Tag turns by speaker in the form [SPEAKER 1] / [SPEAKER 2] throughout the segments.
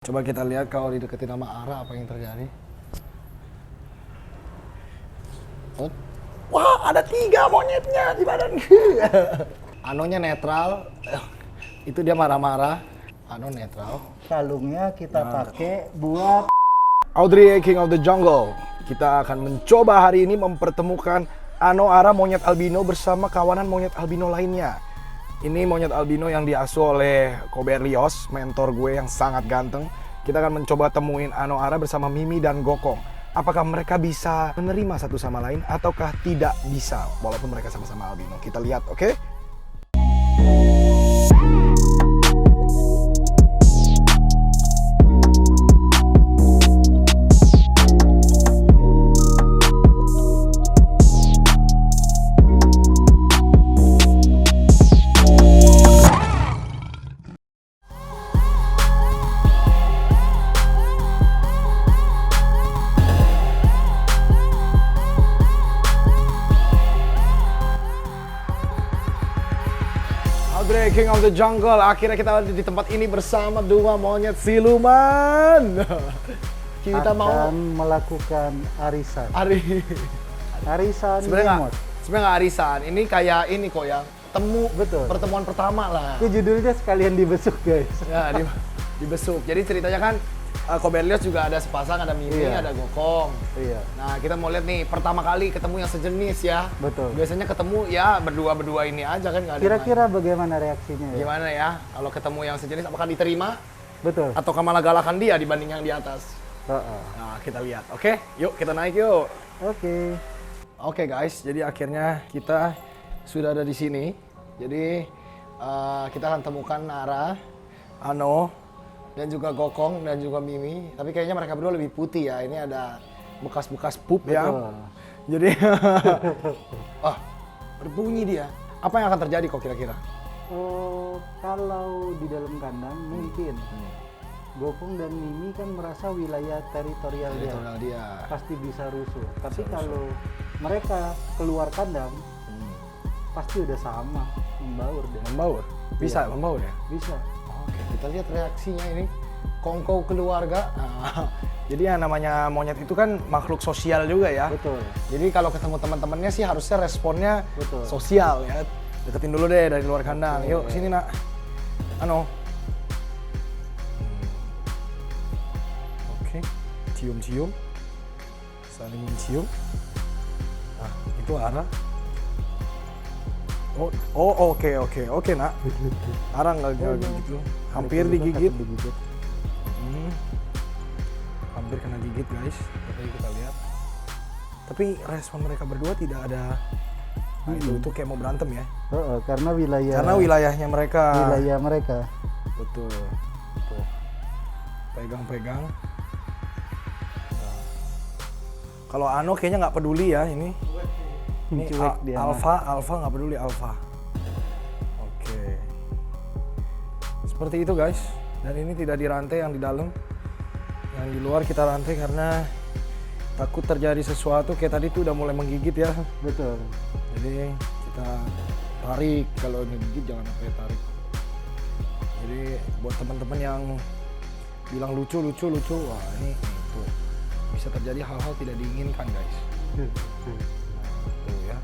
[SPEAKER 1] Coba kita lihat kalau dideketin sama Ara apa yang terjadi. Wah, ada 3 monyetnya di badan. Anonya netral. Itu dia marah-marah. Ano netral.
[SPEAKER 2] Kalungnya kita pakai buat
[SPEAKER 1] Audrey, King of the Jungle. Kita akan mencoba hari ini mempertemukan Ano Ara monyet albino bersama kawanan monyet albino lainnya. Ini monyet albino yang diasuh oleh Koberlios, mentor gue yang sangat ganteng. Kita akan mencoba temuin Ano Ara bersama Mimi dan Gokong. Apakah mereka bisa menerima satu sama lain ataukah tidak bisa walaupun mereka sama-sama albino. Kita lihat, oke? Audrey, King of the Jungle. Akhirnya kita ada di tempat ini bersama 2 monyet siluman. Kita
[SPEAKER 2] akan melakukan arisan. Arisan
[SPEAKER 1] Sebenarnya
[SPEAKER 2] remote.
[SPEAKER 1] nggak arisan. Ini kayak ini kok ya.
[SPEAKER 2] Betul.
[SPEAKER 1] Pertemuan pertama lah.
[SPEAKER 2] Itu judulnya sekalian dibesuk, guys.
[SPEAKER 1] Ya, dibesuk. Jadi ceritanya kan Koberlios juga ada sepasang, ada Mimi,
[SPEAKER 2] Iya.
[SPEAKER 1] ada Gokong.
[SPEAKER 2] Iya.
[SPEAKER 1] Nah, kita mau lihat nih pertama kali ketemu yang sejenis ya.
[SPEAKER 2] Betul.
[SPEAKER 1] Biasanya ketemu ya berdua ini aja kan nggak ada.
[SPEAKER 2] Kira-kira bagaimana reaksinya ya?
[SPEAKER 1] gimana ya kalau ketemu yang sejenis, apakah diterima
[SPEAKER 2] Betul.
[SPEAKER 1] atau malah galakan dia dibanding yang di atas?
[SPEAKER 2] Heeh.
[SPEAKER 1] Nah, kita lihat. Oke, yuk kita naik yuk.
[SPEAKER 2] Oke.
[SPEAKER 1] Oke guys, jadi akhirnya kita sudah ada di sini. Jadi kita akan temukan Ara, Ano, dan juga Gokong dan juga Mimi. Tapi kayaknya mereka berdua lebih putih ya. Ini ada bekas-bekas pup ya.
[SPEAKER 2] Betul.
[SPEAKER 1] Jadi, berbunyi dia. Apa yang akan terjadi kok kira-kira?
[SPEAKER 2] Kalau di dalam kandang mungkin Gokong dan Mimi kan merasa wilayah teritorial dia.
[SPEAKER 1] Teritorial dia.
[SPEAKER 2] Pasti bisa rusuh. Tapi kalau mereka keluar kandang, pasti udah sama, membaur deh.
[SPEAKER 1] Membaur? Bisa
[SPEAKER 2] Iya.
[SPEAKER 1] membaur ya?
[SPEAKER 2] Bisa.
[SPEAKER 1] Oke, kita lihat reaksinya ini. Kongko keluarga. Nah, jadi yang namanya monyet itu kan makhluk sosial juga ya.
[SPEAKER 2] Betul.
[SPEAKER 1] Jadi kalau ketemu teman-temannya sih harusnya responnya
[SPEAKER 2] Betul.
[SPEAKER 1] sosial ya. Deketin dulu deh dari luar kandang. Yuk sini nak. Ano. Oke. Cium-cium. Saling mencium. Nah, itu Ara. Oke nak. Ara nggak gitu. Hampir digigit. Hampir kena gigit guys. Tapi kita lihat. Tapi respon mereka berdua tidak ada. Nah, itu kayak mau berantem ya.
[SPEAKER 2] Karena
[SPEAKER 1] Wilayahnya mereka.
[SPEAKER 2] wilayah mereka.
[SPEAKER 1] Betul. Tuh. Pegang-pegang. Nah. Kalau Ano kayaknya nggak peduli ya ini. Ini
[SPEAKER 2] Cuek dia.
[SPEAKER 1] Alpha nggak peduli Alpha. Oke. Seperti itu guys. Dan ini tidak dirantai yang di dalam. Yang di luar kita rantai karena takut terjadi sesuatu. Kayak tadi tuh udah mulai menggigit ya.
[SPEAKER 2] Betul.
[SPEAKER 1] Jadi kita tarik, kalau ngegigit jangan sampai tarik. Jadi buat teman-teman yang bilang lucu, wah ini tuh bisa terjadi hal-hal tidak diinginkan guys. Nah, tuh ya.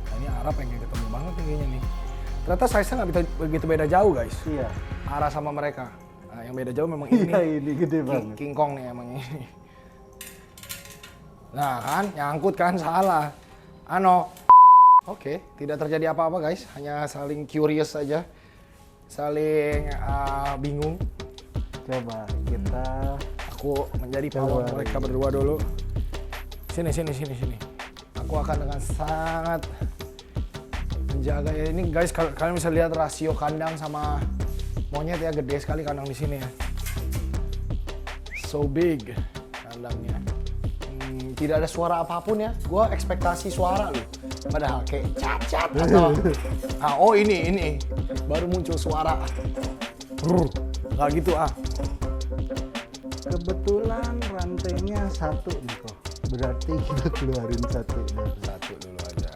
[SPEAKER 1] Nah, ini Ara pengen ketemu banget nih kayaknya nih. Ternyata size-nya nggak begitu beda jauh guys.
[SPEAKER 2] Iya.
[SPEAKER 1] Ara sama mereka. Nah, yang beda jauh memang ini.
[SPEAKER 2] Iya, ini gede banget.
[SPEAKER 1] King Kong nih emang ini. Nah kan, nyangkut kan, salah. Ano. Oke, tidak terjadi apa-apa guys. Hanya saling curious saja. Saling bingung.
[SPEAKER 2] Coba kita
[SPEAKER 1] Aku menjadi pawang mereka berdua dulu. Sini. Aku akan dengan sangat menjaga ya. Ini guys, kalian bisa lihat rasio kandang sama monyet ya, gede sekali kandang di sini ya. So big kandangnya. Tidak ada suara apapun ya. Gua ekspektasi suara loh. Padahal kayak cat atau ini baru muncul suara. Nggak gitu
[SPEAKER 2] kebetulan rantainya 1 nih kok. Berarti kita keluarin 1
[SPEAKER 1] dulu aja.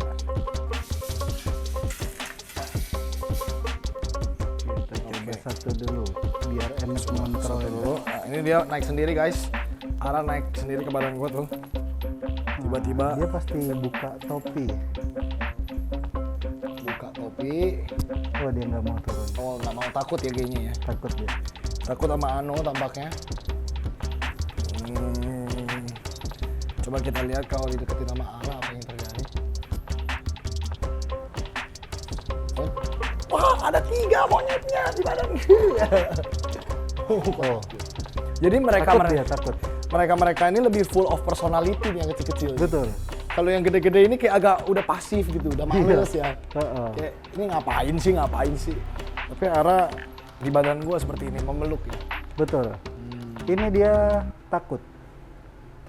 [SPEAKER 2] Kita coba satu dulu biar enak mengontrol dulu.
[SPEAKER 1] Nah, ini dia naik sendiri guys. Ara naik sendiri ke badan gua tuh. Tiba-tiba
[SPEAKER 2] Dia pasti buka topi.
[SPEAKER 1] buka topi.
[SPEAKER 2] Oh dia nggak mau turun,
[SPEAKER 1] Oh, nggak mau, takut ya kayaknya ya.
[SPEAKER 2] takut dia.
[SPEAKER 1] Takut sama Ano tampaknya. Coba kita lihat kalau dideketin sama Ara apa yang terjadi. Oh. Wah, ada 3 monyetnya di badan.
[SPEAKER 2] Oh
[SPEAKER 1] Jadi
[SPEAKER 2] takut dia takut.
[SPEAKER 1] mereka ini lebih full of personality nih yang kecil-kecil.
[SPEAKER 2] Betul.
[SPEAKER 1] Kalau yang gede-gede ini kayak agak udah pasif gitu, udah males ya.
[SPEAKER 2] Heeh.
[SPEAKER 1] Kayak ini ngapain sih? Tapi Ara di badan gua seperti ini memeluk ya.
[SPEAKER 2] Betul. Ini dia takut.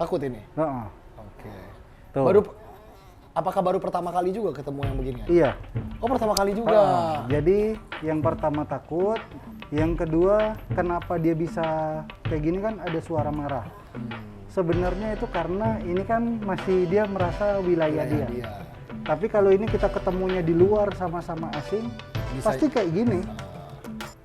[SPEAKER 1] Takut ini.
[SPEAKER 2] Heeh.
[SPEAKER 1] Oke.
[SPEAKER 2] Tuh.
[SPEAKER 1] Apakah baru pertama kali juga ketemu yang begini?
[SPEAKER 2] Iya.
[SPEAKER 1] Oh, pertama kali juga.
[SPEAKER 2] Jadi yang pertama takut, yang kedua kenapa dia bisa kayak gini kan ada suara marah. Sebenarnya itu karena ini kan masih dia merasa wilayah dia. Tapi kalau ini kita ketemunya di luar sama-sama asing,
[SPEAKER 1] Bisa-
[SPEAKER 2] pasti kayak gini.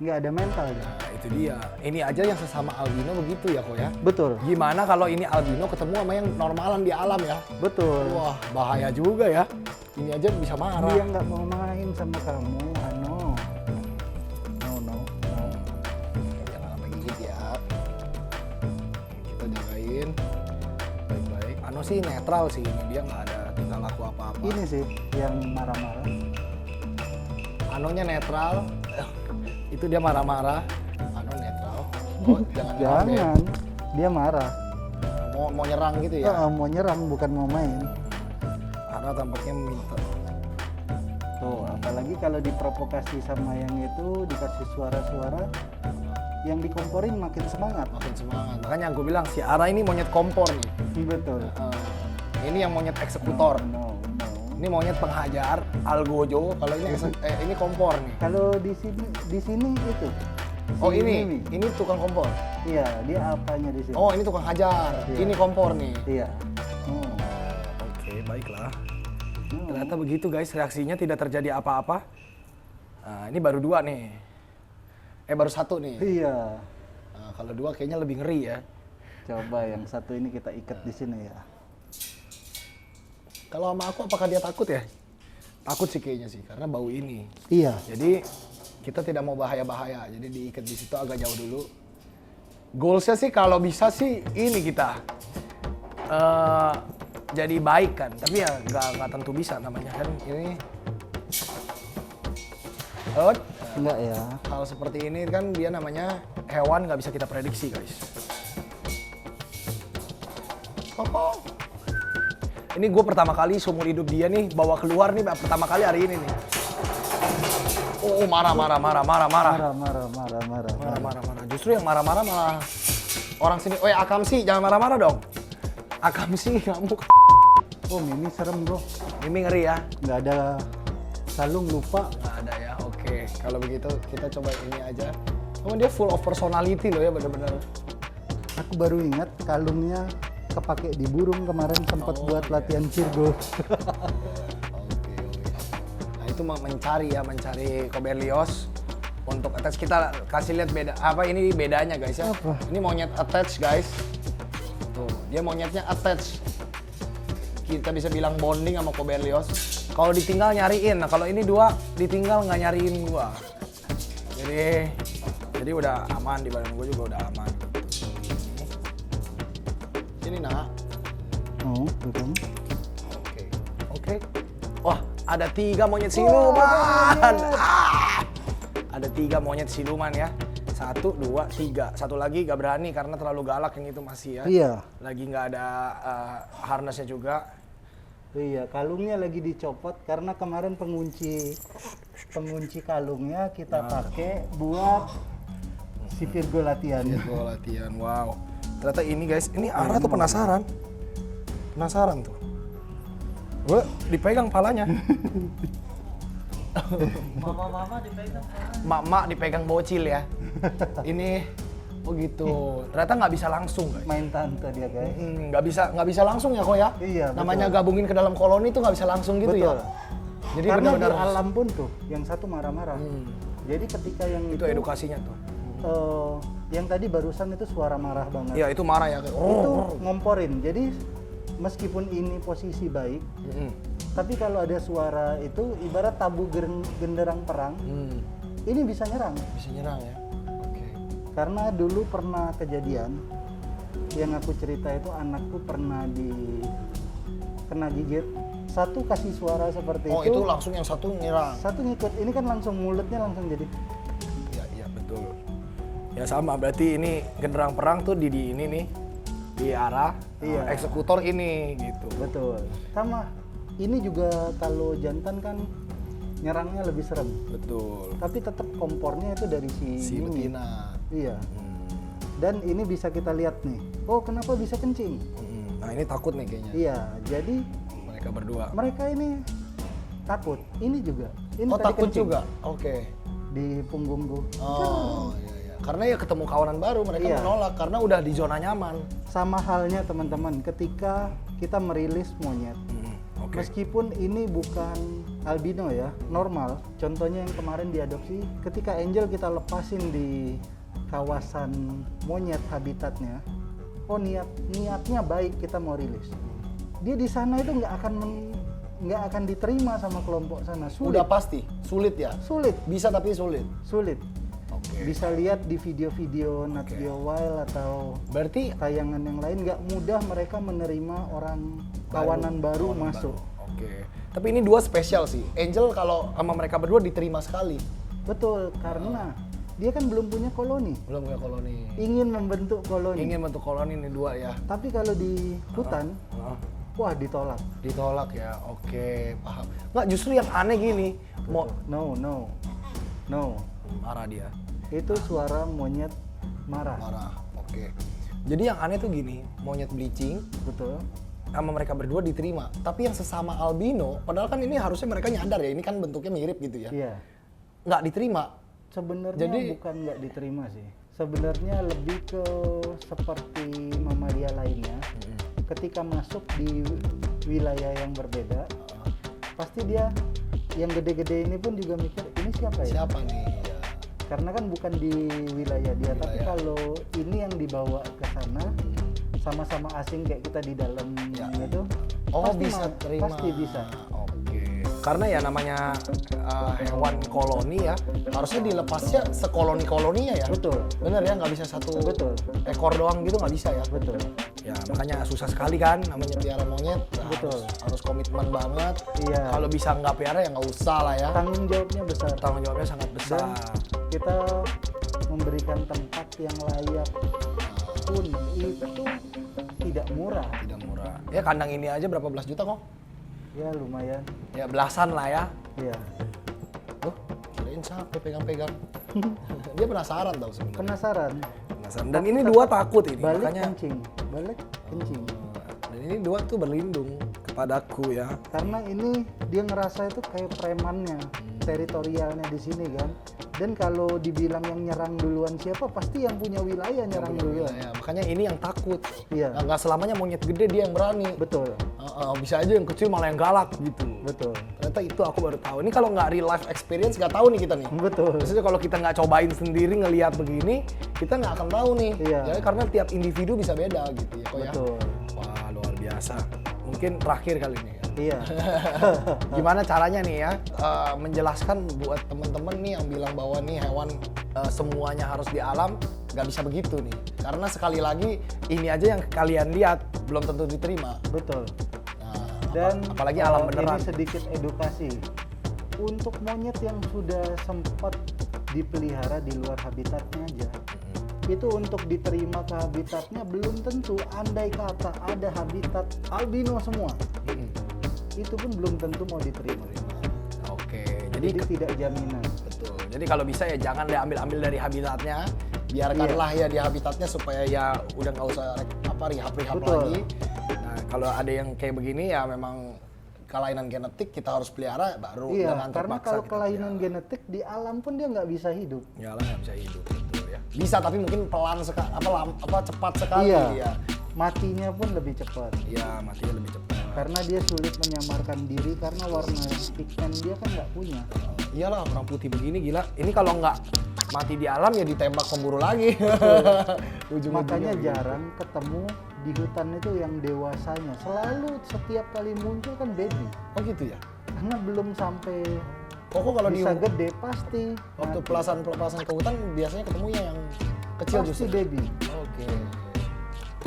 [SPEAKER 2] Nggak ada mental dia.
[SPEAKER 1] Nah, itu dia. Ini aja yang sesama albino begitu ya kok ya.
[SPEAKER 2] Betul,
[SPEAKER 1] Gimana kalau ini albino ketemu sama yang normalan di alam ya?
[SPEAKER 2] betul.
[SPEAKER 1] Wah, bahaya juga ya. Ini aja bisa marah.
[SPEAKER 2] Dia nggak mau main sama kamu, Ano. No.
[SPEAKER 1] Jangan sampai gigit ya. Kita jagain baik-baik. Ano sih netral sih ini, dia nggak ada tingkah laku apa-apa.
[SPEAKER 2] Ini sih yang marah-marah.
[SPEAKER 1] Anonya netral. Itu dia marah-marah. Ano netral. Oh, jangan.
[SPEAKER 2] Jangan, dia marah.
[SPEAKER 1] Mau nyerang gitu ya.
[SPEAKER 2] Mau nyerang bukan mau main.
[SPEAKER 1] Ano tampaknya minta.
[SPEAKER 2] Tuh, apalagi kalau diprovokasi sama yang itu, dikasih suara-suara, yang dikomporin makin semangat.
[SPEAKER 1] Makin semangat. Makanya aku bilang si Ara ini monyet kompor nih.
[SPEAKER 2] Betul.
[SPEAKER 1] Ini yang monyet eksekutor.
[SPEAKER 2] No.
[SPEAKER 1] Ini monyet penghajar, algojo. Kalau ini ini kompor nih.
[SPEAKER 2] Kalau di sini itu.
[SPEAKER 1] Oh
[SPEAKER 2] Si
[SPEAKER 1] ini tukang kompor.
[SPEAKER 2] Iya, dia apanya di sini?
[SPEAKER 1] Oh ini tukang hajar.
[SPEAKER 2] Iya.
[SPEAKER 1] Ini kompor nih.
[SPEAKER 2] Iya. Oh.
[SPEAKER 1] Oke, baiklah. Ternyata begitu guys, reaksinya tidak terjadi apa-apa. Nah, ini baru 2 nih. Baru 1 nih.
[SPEAKER 2] Iya.
[SPEAKER 1] Nah, kalau 2 kayaknya lebih ngeri ya.
[SPEAKER 2] Coba yang satu ini kita ikat di sini ya.
[SPEAKER 1] Kalau sama aku apakah dia takut ya? Takut sih kayaknya sih, karena bau ini.
[SPEAKER 2] Iya.
[SPEAKER 1] Jadi kita tidak mau bahaya-bahaya, jadi diikat di situ agak jauh dulu. Goalsnya sih kalau bisa sih ini kita jadi baik kan, tapi ya nggak tentu bisa namanya kan ini.
[SPEAKER 2] Enggak ya.
[SPEAKER 1] Hal seperti ini kan dia namanya hewan nggak bisa kita prediksi guys. Ini gue pertama kali seumur hidup dia nih bawa keluar nih pertama kali hari ini nih. Oh marah. Marah. Justru yang marah-marah malah orang sini. Oh ya Akamsi jangan marah-marah dong. Akamsi kamu.
[SPEAKER 2] Oh Mimi serem bro.
[SPEAKER 1] Mimi ngeri ya.
[SPEAKER 2] Nggak ada kalung lupa.
[SPEAKER 1] Nggak ada ya. Oke. Kalau begitu kita coba ini aja. Oh dia full of personality loh ya bener-bener.
[SPEAKER 2] Aku baru ingat kalungnya kepake di burung kemarin sempat buat latihan Virgo.
[SPEAKER 1] Oke. Nah itu mencari Cobelios untuk attach. Kita kasih lihat beda apa ini bedanya guys ya.
[SPEAKER 2] Apa?
[SPEAKER 1] Ini monyet attach guys. Tuh dia monyetnya attach. Kita bisa bilang bonding sama Cobelios. Kalau ditinggal nyariin. Nah kalau ini 2 ditinggal nggak nyariin gua. Jadi udah aman di badan gua juga udah aman. Sini nak.
[SPEAKER 2] Oh, betul.
[SPEAKER 1] Oke. Wah, ada 3 monyet siluman. Ada 3 monyet siluman ya. 1, 2, 3. Satu lagi gak berani karena terlalu galak yang itu masih ya.
[SPEAKER 2] Iya.
[SPEAKER 1] Lagi nggak ada harnessnya juga.
[SPEAKER 2] Iya, kalungnya lagi dicopot karena kemarin pengunci kalungnya kita pakai buat si Virgo latihan.
[SPEAKER 1] Virgo latihan. Wow. Ternyata ini guys, ini Ara tuh penasaran tuh. Gue dipegang palanya.
[SPEAKER 2] Mama dipegang.
[SPEAKER 1] Mak dipegang bocil ya. Ini oh gitu. Ternyata nggak bisa langsung guys.
[SPEAKER 2] Main tante dia guys.
[SPEAKER 1] Nggak bisa langsung ya kok ya.
[SPEAKER 2] Iya,
[SPEAKER 1] Namanya
[SPEAKER 2] betul.
[SPEAKER 1] gabungin ke dalam koloni tuh nggak bisa langsung gitu
[SPEAKER 2] Betul.
[SPEAKER 1] ya. Jadi
[SPEAKER 2] Karena
[SPEAKER 1] benar-benar
[SPEAKER 2] di alam pun tuh, yang satu marah-marah. Jadi ketika yang
[SPEAKER 1] Itu edukasinya tuh.
[SPEAKER 2] yang tadi barusan itu suara marah banget.
[SPEAKER 1] Iya, itu marah ya.
[SPEAKER 2] Itu ngomporin. Jadi meskipun ini posisi baik, tapi kalau ada suara itu ibarat tabu genderang perang, ini bisa nyerang.
[SPEAKER 1] Bisa nyerang ya. Oke.
[SPEAKER 2] Karena dulu pernah kejadian yang aku cerita itu anakku pernah kena gigit. Satu kasih suara seperti
[SPEAKER 1] Oh, itu langsung yang satu nyerang.
[SPEAKER 2] satu ngikut. Ini kan langsung mulutnya langsung jadi.
[SPEAKER 1] Iya, betul. Ya sama, berarti ini genderang perang tuh di ini nih. Di arah
[SPEAKER 2] Iya.
[SPEAKER 1] eksekutor ini gitu.
[SPEAKER 2] Betul. Sama. Ini juga kalau jantan kan nyerangnya lebih serem.
[SPEAKER 1] Betul.
[SPEAKER 2] Tapi tetap kompornya itu dari
[SPEAKER 1] Si
[SPEAKER 2] Mimi.
[SPEAKER 1] betina.
[SPEAKER 2] Iya. Dan ini bisa kita lihat nih. Oh, kenapa bisa kencing?
[SPEAKER 1] Nah, ini takut nih kayaknya.
[SPEAKER 2] Iya. Jadi
[SPEAKER 1] Mereka berdua.
[SPEAKER 2] mereka ini takut. Ini juga. Ini
[SPEAKER 1] Oh,
[SPEAKER 2] tadi
[SPEAKER 1] takut
[SPEAKER 2] kencing
[SPEAKER 1] juga. Oke.
[SPEAKER 2] di punggungku.
[SPEAKER 1] Oh, iya. Karena ya ketemu kawanan baru, mereka
[SPEAKER 2] Iya.
[SPEAKER 1] menolak karena udah di zona nyaman.
[SPEAKER 2] Sama halnya teman-teman, ketika kita merilis monyet,
[SPEAKER 1] Oke.
[SPEAKER 2] meskipun ini bukan albino ya, normal. Contohnya yang kemarin diadopsi, ketika Angel kita lepasin di kawasan monyet habitatnya, oh niatnya baik kita mau rilis. Dia di sana itu nggak akan diterima sama kelompok sana. Sulit.
[SPEAKER 1] Udah pasti sulit ya.
[SPEAKER 2] Sulit.
[SPEAKER 1] Bisa tapi sulit.
[SPEAKER 2] Sulit.
[SPEAKER 1] Oke.
[SPEAKER 2] Bisa lihat di video-video Nat
[SPEAKER 1] Oke.
[SPEAKER 2] Geo Wild atau
[SPEAKER 1] Berarti
[SPEAKER 2] tayangan yang lain, nggak mudah mereka menerima orang kawanan baru
[SPEAKER 1] kawanan
[SPEAKER 2] masuk.
[SPEAKER 1] baru. Oke. Tapi ini dua spesial sih. Angel kalau sama mereka berdua diterima sekali.
[SPEAKER 2] Betul, karena dia kan belum punya koloni,
[SPEAKER 1] Belum punya koloni.
[SPEAKER 2] ingin membentuk koloni.
[SPEAKER 1] Ingin bentuk koloni nih dua ya.
[SPEAKER 2] Tapi kalau di hutan, wah ditolak.
[SPEAKER 1] Ditolak ya. Oke, paham. Nggak, justru yang aneh gini. Mau
[SPEAKER 2] No.
[SPEAKER 1] marah dia.
[SPEAKER 2] Itu suara monyet marah.
[SPEAKER 1] Marah. Oke. Jadi yang aneh tuh gini, monyet bleaching
[SPEAKER 2] Betul.
[SPEAKER 1] sama mereka berdua diterima. Tapi yang sesama albino, padahal kan ini harusnya mereka nyadar ya, ini kan bentuknya mirip gitu ya.
[SPEAKER 2] Iya.
[SPEAKER 1] Nggak diterima.
[SPEAKER 2] Sebenarnya
[SPEAKER 1] Jadi-
[SPEAKER 2] bukan nggak diterima sih. Sebenarnya lebih ke seperti mamalia lainnya. Ketika masuk di wilayah yang berbeda, pasti dia yang gede-gede ini pun juga mikir ini siapa ya?
[SPEAKER 1] Siapa nih? Ya.
[SPEAKER 2] Karena kan bukan di wilayah dia, tapi
[SPEAKER 1] Wilayah.
[SPEAKER 2] kalau ini yang dibawa ke sana sama-sama asing kayak kita di dalam
[SPEAKER 1] Ya.
[SPEAKER 2] itu,
[SPEAKER 1] Oh,
[SPEAKER 2] pasti
[SPEAKER 1] bisa terima.
[SPEAKER 2] Pasti bisa.
[SPEAKER 1] Oke. Karena ya namanya hewan koloni ya, harusnya dilepasnya sekoloni-koloninya ya.
[SPEAKER 2] Betul.
[SPEAKER 1] Bener ya, nggak bisa satu
[SPEAKER 2] Betul.
[SPEAKER 1] ekor doang gitu, nggak bisa ya.
[SPEAKER 2] Betul.
[SPEAKER 1] Ya makanya susah sekali kan namanya piara monyet.
[SPEAKER 2] Betul.
[SPEAKER 1] Harus komitmen banget.
[SPEAKER 2] Iya.
[SPEAKER 1] Kalau bisa nggak piara ya nggak usah lah ya.
[SPEAKER 2] Tanggung jawabnya besar.
[SPEAKER 1] Tanggung jawabnya sangat besar.
[SPEAKER 2] Dan kita memberikan tempat yang layak pun itu tidak murah.
[SPEAKER 1] Tidak murah. Ya kandang ini aja berapa belas juta kok?
[SPEAKER 2] Ya lumayan.
[SPEAKER 1] Ya belasan lah ya.
[SPEAKER 2] Iya.
[SPEAKER 1] Loh, kirain sampai pegang-pegang. Dia penasaran tau sebenarnya.
[SPEAKER 2] Penasaran?
[SPEAKER 1] Penasaran. Dan ini dua takut ini,
[SPEAKER 2] Balik
[SPEAKER 1] makanya.
[SPEAKER 2] kencing. Balik kencing.
[SPEAKER 1] Dan ini dua tuh berlindung kepadaku ya.
[SPEAKER 2] Karena ini dia ngerasa itu kayak premannya, teritorialnya di sini kan. Dan kalau dibilang yang nyerang duluan siapa, pasti yang punya wilayah nyerang duluan.
[SPEAKER 1] Ya, makanya ini yang takut.
[SPEAKER 2] Iya.
[SPEAKER 1] Nggak selamanya monyet gede dia yang berani.
[SPEAKER 2] Betul,
[SPEAKER 1] Bisa aja yang kecil malah yang galak gitu.
[SPEAKER 2] betul,
[SPEAKER 1] Ternyata itu aku baru tahu. Ini kalau nggak real life experience nggak tahu nih kita nih.
[SPEAKER 2] betul.
[SPEAKER 1] Maksudnya kalau kita nggak cobain sendiri ngelihat begini, kita nggak akan tahu nih.
[SPEAKER 2] Iya.
[SPEAKER 1] Jadi karena tiap individu bisa beda gitu ya kok ya.
[SPEAKER 2] Betul.
[SPEAKER 1] Wah luar biasa. Mungkin terakhir kali ini.
[SPEAKER 2] Iya.
[SPEAKER 1] Gimana caranya nih ya menjelaskan buat temen-temen nih yang bilang bahwa nih hewan semuanya harus di alam, nggak bisa begitu nih. Karena sekali lagi ini aja yang kalian lihat belum tentu diterima.
[SPEAKER 2] Betul.
[SPEAKER 1] Nah,
[SPEAKER 2] Dan
[SPEAKER 1] apalagi alam beneran.
[SPEAKER 2] ini sedikit edukasi untuk monyet yang sudah sempat dipelihara di luar habitatnya aja. Itu untuk diterima ke habitatnya belum tentu. Andai kata ada habitat albino semua, itu pun belum tentu mau diterima.
[SPEAKER 1] Oke,
[SPEAKER 2] Jadi
[SPEAKER 1] jadi
[SPEAKER 2] tidak jaminan.
[SPEAKER 1] betul. Jadi kalau bisa ya jangan diambil-ambil dari habitatnya, biarkanlah ya di habitatnya supaya ya udah nggak usah rehab-rehab
[SPEAKER 2] Betul.
[SPEAKER 1] lagi. Nah kalau ada yang kayak begini ya memang kelainan genetik kita harus pelihara baru
[SPEAKER 2] Iya,
[SPEAKER 1] jangan
[SPEAKER 2] karena
[SPEAKER 1] terpaksa
[SPEAKER 2] kalau
[SPEAKER 1] kita
[SPEAKER 2] kelainan
[SPEAKER 1] pelihara.
[SPEAKER 2] genetik di alam pun dia nggak bisa hidup.
[SPEAKER 1] Ya lah nggak bisa hidup betul ya. Bisa tapi mungkin pelan sekali, cepat sekali
[SPEAKER 2] Iya.
[SPEAKER 1] ya.
[SPEAKER 2] Matinya pun lebih cepat.
[SPEAKER 1] Iya matinya lebih cepat.
[SPEAKER 2] karena dia sulit menyamarkan diri karena warna pigmen dia kan nggak punya.
[SPEAKER 1] Iyalah, orang putih begini gila. Ini kalau nggak mati di alam ya ditembak pemburu lagi.
[SPEAKER 2] Makanya jarang ketemu di hutan itu yang dewasanya. Selalu setiap kali muncul kan baby.
[SPEAKER 1] Oh gitu ya.
[SPEAKER 2] Karena belum sampai
[SPEAKER 1] Kok kalau di
[SPEAKER 2] bisa gede pasti.
[SPEAKER 1] waktu
[SPEAKER 2] mati.
[SPEAKER 1] pelepasan ke hutan biasanya ketemunya yang kecil
[SPEAKER 2] Pasti
[SPEAKER 1] justru.
[SPEAKER 2] baby.
[SPEAKER 1] Oke.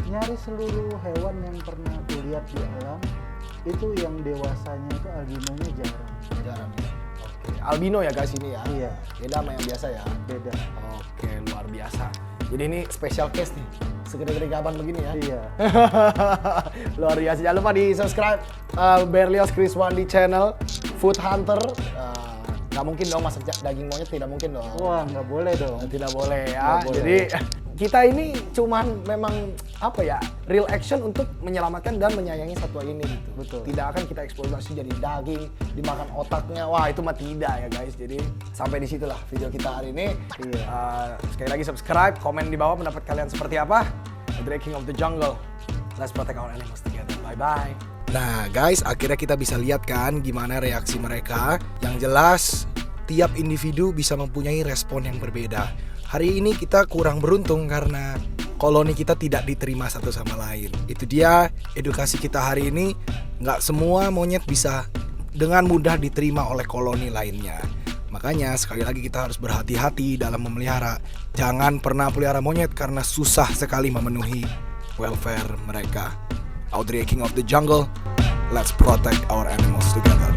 [SPEAKER 2] Nyari seluruh hewan yang pernah aku lihat di alam itu yang dewasanya itu albinonya jarang.
[SPEAKER 1] Jarang. Oke. Albino ya guys ini ya.
[SPEAKER 2] Iya,
[SPEAKER 1] Beda sama yang biasa ya.
[SPEAKER 2] beda.
[SPEAKER 1] Oke, luar biasa. Jadi ini special case nih. Segede-gede gaban begini ya.
[SPEAKER 2] Iya.
[SPEAKER 1] Luar biasa. Jangan lupa di subscribe Berlioz Chris Wandi channel Food Hunter. Nggak mungkin dong masak daging monyet, tidak mungkin dong.
[SPEAKER 2] Wah, nggak boleh dong.
[SPEAKER 1] Tidak boleh ya.
[SPEAKER 2] Nggak boleh.
[SPEAKER 1] Jadi kita ini cuman memang apa ya, real action untuk menyelamatkan dan menyayangi satwa ini gitu.
[SPEAKER 2] Betul.
[SPEAKER 1] Tidak akan kita eksploitasi jadi daging, dimakan otaknya. Wah, itu mah tidak ya guys. Jadi sampai di situlah video kita hari ini.
[SPEAKER 2] Iya.
[SPEAKER 1] Sekali lagi subscribe, komen di bawah pendapat kalian seperti apa. The King of the Jungle. Let's protect our animals together. Bye bye. Nah guys, akhirnya kita bisa lihat kan gimana reaksi mereka. Yang jelas, tiap individu bisa mempunyai respon yang berbeda. Hari ini kita kurang beruntung karena koloni kita tidak diterima satu sama lain. Itu dia edukasi kita hari ini. Nggak semua monyet bisa dengan mudah diterima oleh koloni lainnya. Makanya sekali lagi kita harus berhati-hati dalam memelihara. Jangan pernah pelihara monyet karena susah sekali memenuhi welfare mereka. Audrey, King of the Jungle. Let's protect our animals together.